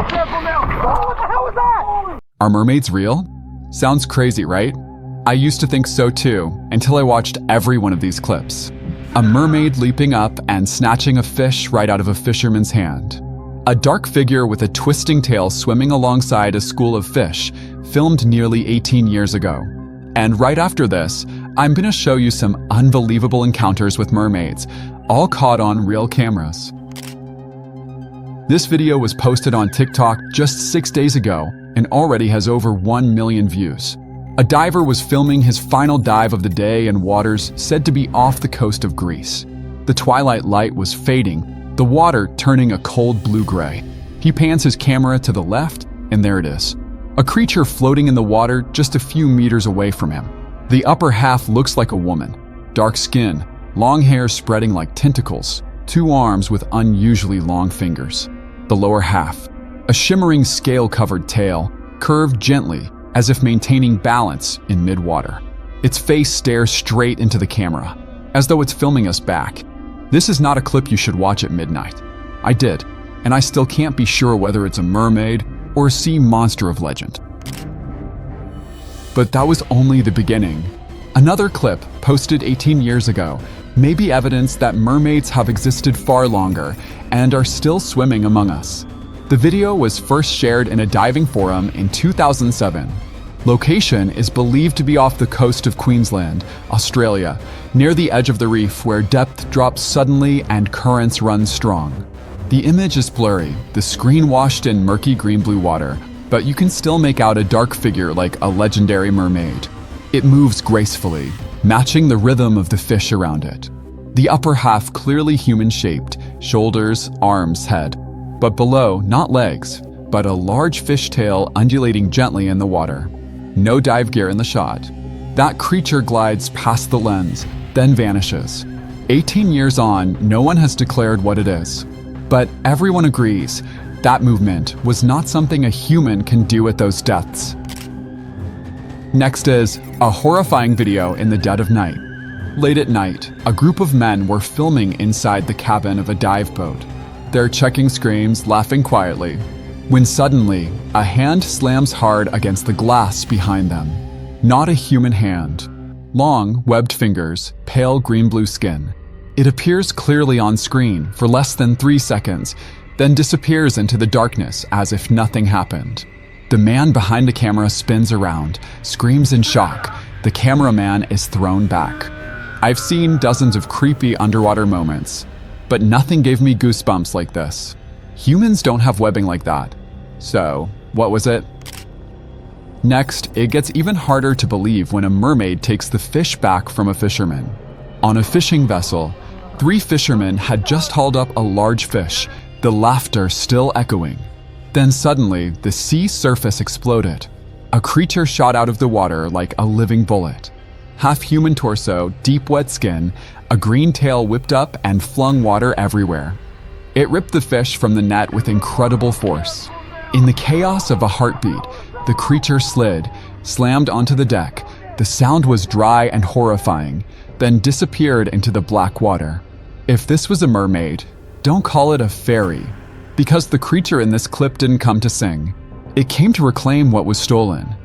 Careful now! Oh, what the hell was that? Are mermaids real? Sounds crazy, right? I used to think so too, until I watched every one of these clips. A mermaid leaping up and snatching a fish right out of a fisherman's hand. A dark figure with a twisting tail swimming alongside a school of fish, filmed nearly 18 years ago. And right after this, I'm gonna show you some unbelievable encounters with mermaids, all caught on real cameras. This video was posted on TikTok just 6 days ago and already has over 1 million views. A diver was filming his final dive of the day in waters said to be off the coast of Greece. The twilight light was fading, the water turning a cold blue-gray. He pans his camera to the left, and there it is. A creature floating in the water just a few meters away from him. The upper half looks like a woman. Dark skin, long hair spreading like tentacles, 2 arms with unusually long fingers. The lower half, a shimmering scale-covered tail, curved gently as if maintaining balance in mid-water. Its face stares straight into the camera, as though it's filming us back. This is not a clip you should watch at midnight. I did, and I still can't be sure whether it's a mermaid or a sea monster of legend. But that was only the beginning. Another clip, posted 18 years ago, may be evidence that mermaids have existed far longer and are still swimming among us. The video was first shared in a diving forum in 2007. Location is believed to be off the coast of Queensland, Australia, near the edge of the reef where depth drops suddenly and currents run strong. The image is blurry, the screen washed in murky green-blue water, but you can still make out a dark figure like a legendary mermaid. It moves gracefully, matching the rhythm of the fish around it. The upper half clearly human-shaped, shoulders, arms, head. But below, not legs, but a large fish tail undulating gently in the water. No dive gear in the shot. That creature glides past the lens, then vanishes. 18 years on, no one has declared what it is. But everyone agrees that movement was not something a human can do at those depths. Next is a horrifying video in the dead of night. Late at night, a group of men were filming inside the cabin of a dive boat. They're checking screens, laughing quietly, when suddenly, a hand slams hard against the glass behind them. Not a human hand. Long, webbed fingers, pale green-blue skin. It appears clearly on screen for less than 3 seconds, then disappears into the darkness as if nothing happened. The man behind the camera spins around, screams in shock. The cameraman is thrown back. I've seen dozens of creepy underwater moments, but nothing gave me goosebumps like this. Humans don't have webbing like that. So, what was it? Next, it gets even harder to believe when a mermaid takes the fish back from a fisherman. On a fishing vessel, 3 fishermen had just hauled up a large fish, the laughter still echoing. Then suddenly, the sea surface exploded. A creature shot out of the water like a living bullet. Half human torso, deep wet skin, a green tail whipped up and flung water everywhere. It ripped the fish from the net with incredible force. In the chaos of a heartbeat, the creature slid, slammed onto the deck. The sound was dry and horrifying, then disappeared into the black water. If this was a mermaid, don't call it a fairy, because the creature in this clip didn't come to sing. It came to reclaim what was stolen.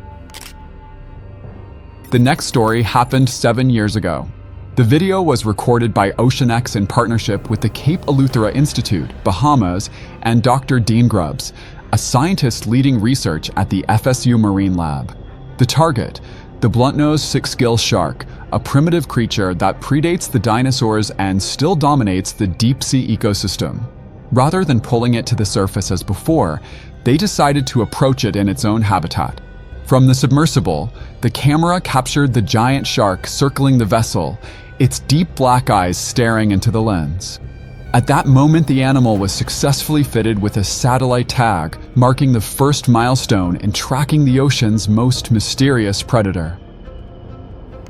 The next story happened 7 years ago. The video was recorded by OceanX in partnership with the Cape Eleuthera Institute, Bahamas, and Dr. Dean Grubbs, a scientist leading research at the FSU Marine Lab. The target, the blunt-nosed six-gill shark, a primitive creature that predates the dinosaurs and still dominates the deep-sea ecosystem. Rather than pulling it to the surface as before, they decided to approach it in its own habitat. From the submersible, the camera captured the giant shark circling the vessel, its deep black eyes staring into the lens. At that moment, the animal was successfully fitted with a satellite tag, marking the first milestone in tracking the ocean's most mysterious predator.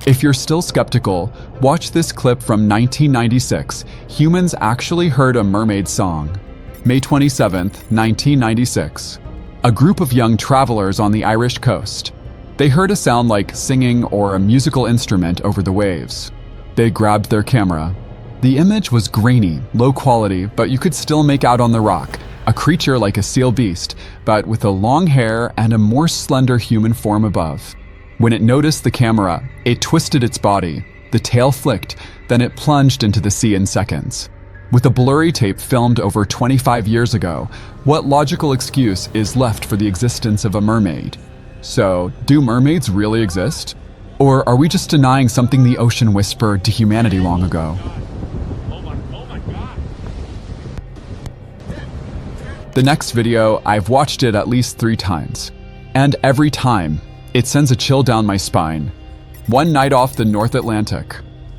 If you're still skeptical, watch this clip from 1996. Humans actually heard a mermaid song. May 27, 1996. A group of young travelers on the Irish coast. They heard a sound like singing or a musical instrument over the waves. They grabbed their camera. The image was grainy, low quality, but you could still make out on the rock a creature like a seal beast, but with a long hair and a more slender human form above. When it noticed the camera, it twisted its body, the tail flicked, then it plunged into the sea in seconds. With a blurry tape filmed over 25 years ago, what logical excuse is left for the existence of a mermaid? So, do mermaids really exist? Or are we just denying something the ocean whispered to humanity long ago? The next video, I've watched it at least 3 times. And every time, it sends a chill down my spine. One night off the North Atlantic,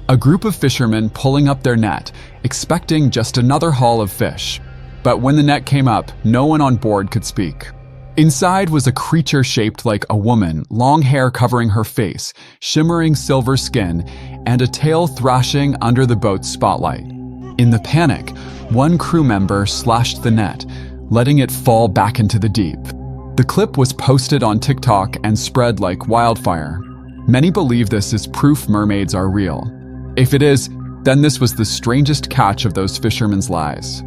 a group of fishermen pulling up their net, expecting just another haul of fish. But when the net came up, no one on board could speak. Inside was a creature shaped like a woman, long hair covering her face, shimmering silver skin, and a tail thrashing under the boat's spotlight. In the panic, one crew member slashed the net, letting it fall back into the deep. The clip was posted on TikTok and spread like wildfire. Many believe this is proof mermaids are real. If it is, then this was the strangest catch of those fishermen's lies.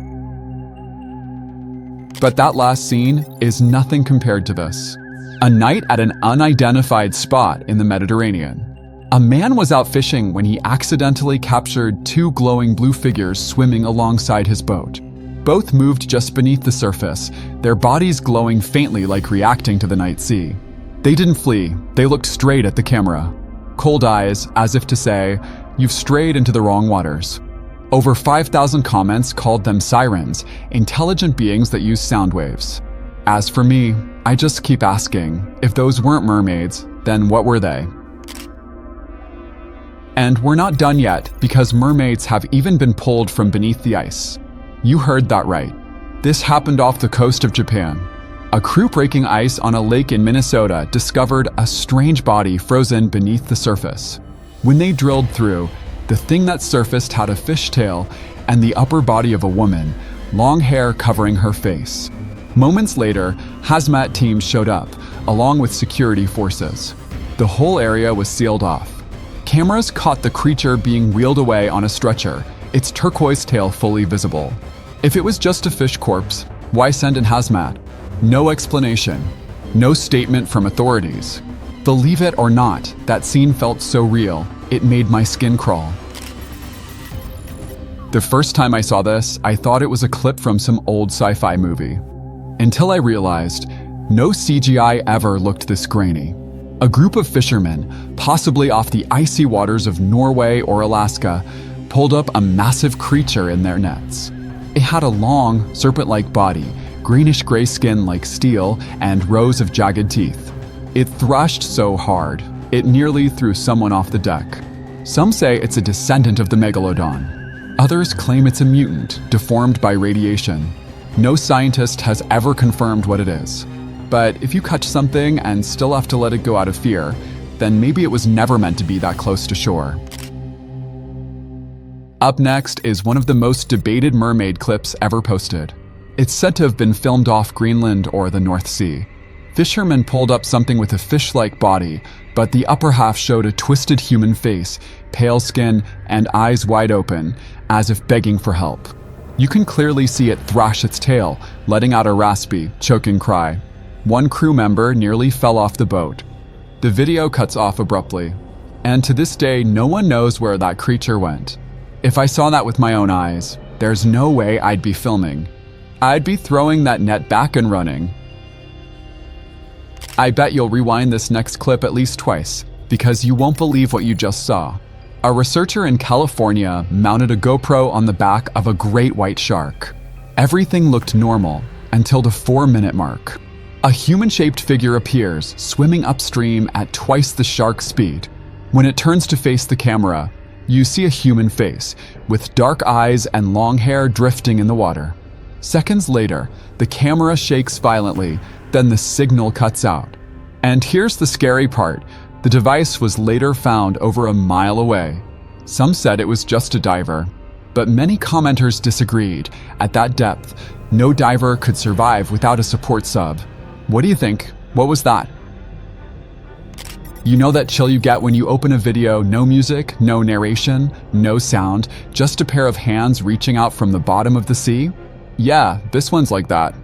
But that last scene is nothing compared to this. A night at an unidentified spot in the Mediterranean. A man was out fishing when he accidentally captured 2 glowing blue figures swimming alongside his boat. Both moved just beneath the surface, their bodies glowing faintly like reacting to the night sea. They didn't flee, they looked straight at the camera. Cold eyes, as if to say, "You've strayed into the wrong waters." Over 5,000 comments called them sirens, intelligent beings that use sound waves. As for me, I just keep asking, if those weren't mermaids, then what were they? And we're not done yet, because mermaids have even been pulled from beneath the ice. You heard that right. This happened off the coast of Japan. A crew breaking ice on a lake in Minnesota discovered a strange body frozen beneath the surface. When they drilled through, the thing that surfaced had a fishtail and the upper body of a woman, long hair covering her face. Moments later, hazmat teams showed up, along with security forces. The whole area was sealed off. Cameras caught the creature being wheeled away on a stretcher, its turquoise tail fully visible. If it was just a fish corpse, why send in hazmat? No explanation. No statement from authorities. Believe it or not, that scene felt so real, it made my skin crawl. The first time I saw this, I thought it was a clip from some old sci-fi movie. Until I realized, no CGI ever looked this grainy. A group of fishermen, possibly off the icy waters of Norway or Alaska, pulled up a massive creature in their nets. It had a long, serpent-like body, greenish-gray skin like steel, and rows of jagged teeth. It thrashed so hard, it nearly threw someone off the deck. Some say it's a descendant of the megalodon. Others claim it's a mutant, deformed by radiation. No scientist has ever confirmed what it is. But if you catch something and still have to let it go out of fear, then maybe it was never meant to be that close to shore. Up next is one of the most debated mermaid clips ever posted. It's said to have been filmed off Greenland or the North Sea. Fishermen pulled up something with a fish-like body, but the upper half showed a twisted human face, pale skin, and eyes wide open, as if begging for help. You can clearly see it thrash its tail, letting out a raspy, choking cry. One crew member nearly fell off the boat. The video cuts off abruptly, and to this day, no one knows where that creature went. If I saw that with my own eyes, there's no way I'd be filming. I'd be throwing that net back and running. I bet you'll rewind this next clip at least twice, because you won't believe what you just saw. A researcher in California mounted a GoPro on the back of a great white shark. Everything looked normal until the 4-minute mark. A human-shaped figure appears, swimming upstream at twice the shark's speed. When it turns to face the camera, you see a human face, with dark eyes and long hair drifting in the water. Seconds later, the camera shakes violently, then the signal cuts out. And here's the scary part. The device was later found over a mile away. Some said it was just a diver, but many commenters disagreed. At that depth, no diver could survive without a support sub. What do you think? What was that? You know that chill you get when you open a video, no music, no narration, no sound, just a pair of hands reaching out from the bottom of the sea? Yeah, this one's like that.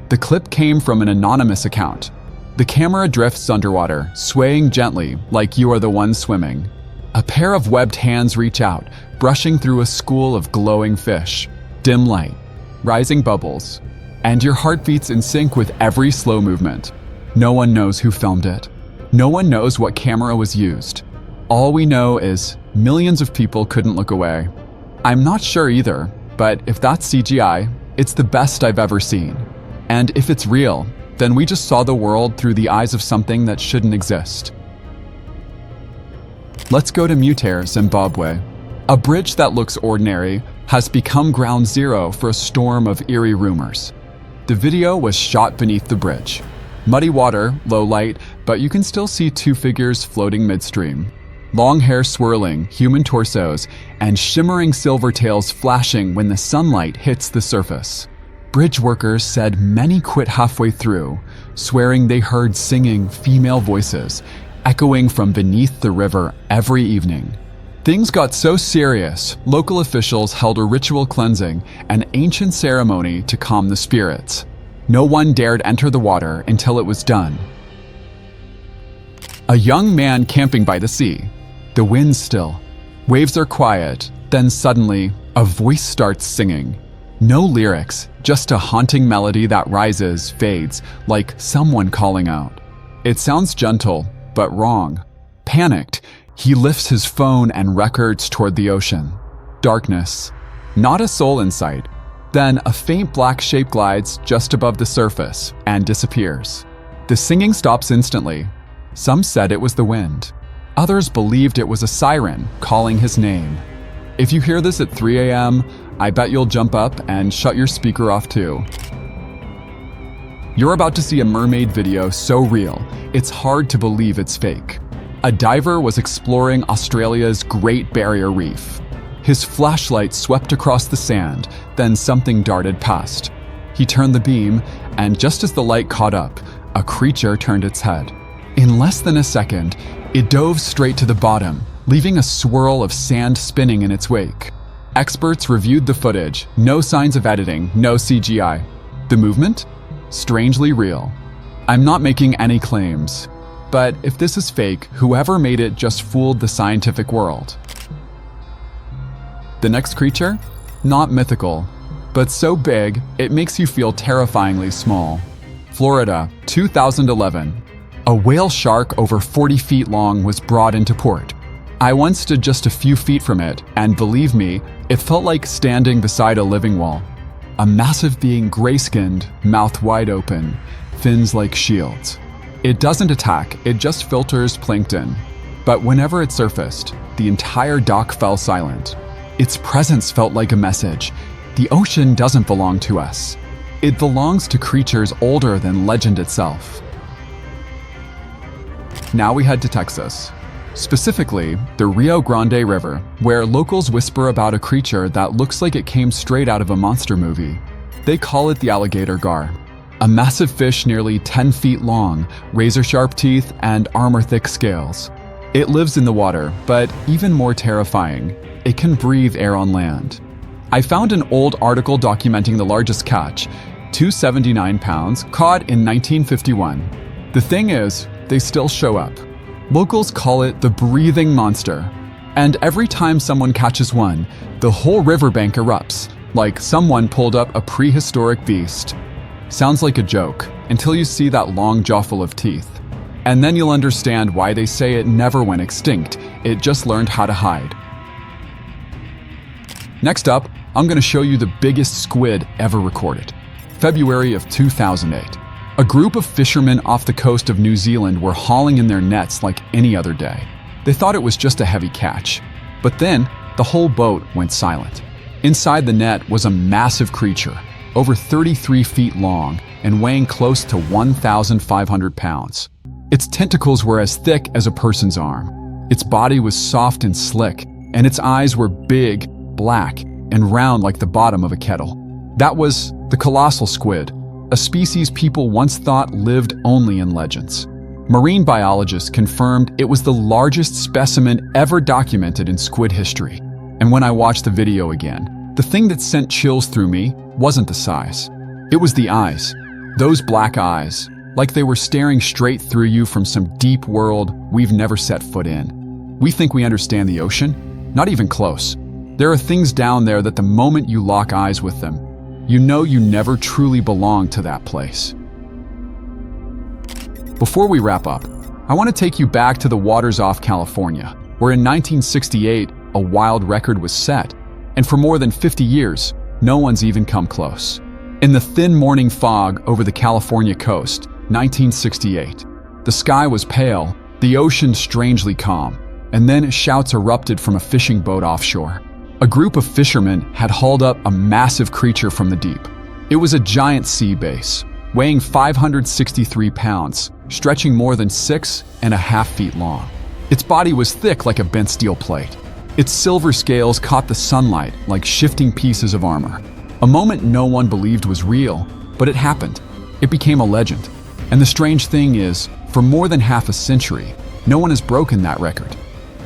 The clip came from an anonymous account. The camera drifts underwater, swaying gently like you are the one swimming. A pair of webbed hands reach out, brushing through a school of glowing fish. Dim light, rising bubbles, and your heart beats in sync with every slow movement. No one knows who filmed it. No one knows what camera was used. All we know is millions of people couldn't look away. I'm not sure either, but if that's CGI, it's the best I've ever seen. And if it's real, then we just saw the world through the eyes of something that shouldn't exist. Let's go to Mutare, Zimbabwe. A bridge that looks ordinary has become ground zero for a storm of eerie rumors. The video was shot beneath the bridge. Muddy water, low light, but you can still see two figures floating midstream. Long hair swirling, human torsos, and shimmering silver tails flashing when the sunlight hits the surface. Bridge workers said many quit halfway through, swearing they heard singing female voices, echoing from beneath the river every evening. Things got so serious, local officials held a ritual cleansing, an ancient ceremony to calm the spirits. No one dared enter the water until it was done. A young man camping by the sea. The wind's still. Waves are quiet, then suddenly, a voice starts singing. No lyrics, just a haunting melody that rises, fades, like someone calling out. It sounds gentle, but wrong. Panicked, he lifts his phone and records toward the ocean. Darkness. Not a soul in sight. Then a faint black shape glides just above the surface and disappears. The singing stops instantly. Some said it was the wind. Others believed it was a siren calling his name. If you hear this at 3 a.m., I bet you'll jump up and shut your speaker off too. You're about to see a mermaid video so real, it's hard to believe it's fake. A diver was exploring Australia's Great Barrier Reef. His flashlight swept across the sand, then something darted past. He turned the beam, and just as the light caught up, a creature turned its head. In less than a second, it dove straight to the bottom, leaving a swirl of sand spinning in its wake. Experts reviewed the footage, no signs of editing, no CGI. The movement? Strangely real. I'm not making any claims, but if this is fake, whoever made it just fooled the scientific world. The next creature? Not mythical, but so big it makes you feel terrifyingly small. Florida, 2011. A whale shark over 40 feet long was brought into port. I once stood just a few feet from it, and believe me, it felt like standing beside a living wall. A massive being gray-skinned, mouth wide open, fins like shields. It doesn't attack, it just filters plankton. But whenever it surfaced, the entire dock fell silent. Its presence felt like a message. The ocean doesn't belong to us. It belongs to creatures older than legend itself. Now we head to Texas. Specifically, the Rio Grande River, where locals whisper about a creature that looks like it came straight out of a monster movie. They call it the alligator gar. A massive fish nearly 10 feet long, razor-sharp teeth, and armor-thick scales. It lives in the water, but even more terrifying, it can breathe air on land. I found an old article documenting the largest catch, 279 pounds, caught in 1951. The thing is, they still show up. Locals call it the breathing monster. And every time someone catches one, the whole riverbank erupts, like someone pulled up a prehistoric beast. Sounds like a joke, until you see that long jaw full of teeth. And then you'll understand why they say it never went extinct, it just learned how to hide. Next up, I'm going to show you the biggest squid ever recorded. February of 2008. A group of fishermen off the coast of New Zealand were hauling in their nets like any other day. They thought it was just a heavy catch. But then, the whole boat went silent. Inside the net was a massive creature, over 33 feet long and weighing close to 1,500 pounds. Its tentacles were as thick as a person's arm. Its body was soft and slick, and its eyes were big, black, and round like the bottom of a kettle. That was the colossal squid, a species people once thought lived only in legends. Marine biologists confirmed it was the largest specimen ever documented in squid history. And when I watched the video again, The thing that sent chills through me wasn't the size. It was the eyes. Those black eyes, like they were staring straight through you from some deep world we've never set foot in. We think we understand the ocean? Not even close. There are things down there that the moment you lock eyes with them, you know you never truly belong to that place. Before we wrap up, I want to take you back to the waters off California, where in 1968, a wild record was set, and for more than 50 years, no one's even come close. In the thin morning fog over the California coast, 1968, the sky was pale, the ocean strangely calm, and then shouts erupted from a fishing boat offshore. A group of fishermen had hauled up a massive creature from the deep. It was a giant sea bass, weighing 563 pounds, stretching more than 6.5 feet long. Its body was thick like a bent steel plate. Its silver scales caught the sunlight like shifting pieces of armor. A moment no one believed was real, but it happened. It became a legend. And the strange thing is, for more than half a century, no one has broken that record.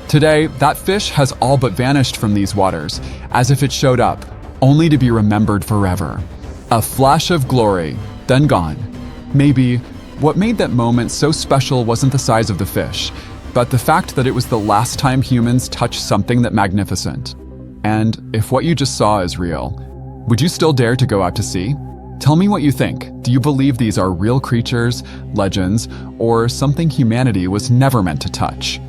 Today, that fish has all but vanished from these waters, as if it showed up, only to be remembered forever. A flash of glory, then gone. Maybe what made that moment so special wasn't the size of the fish, but the fact that it was the last time humans touched something that magnificent. And if what you just saw is real, would you still dare to go out to sea? Tell me what you think. Do you believe these are real creatures, legends, or something humanity was never meant to touch?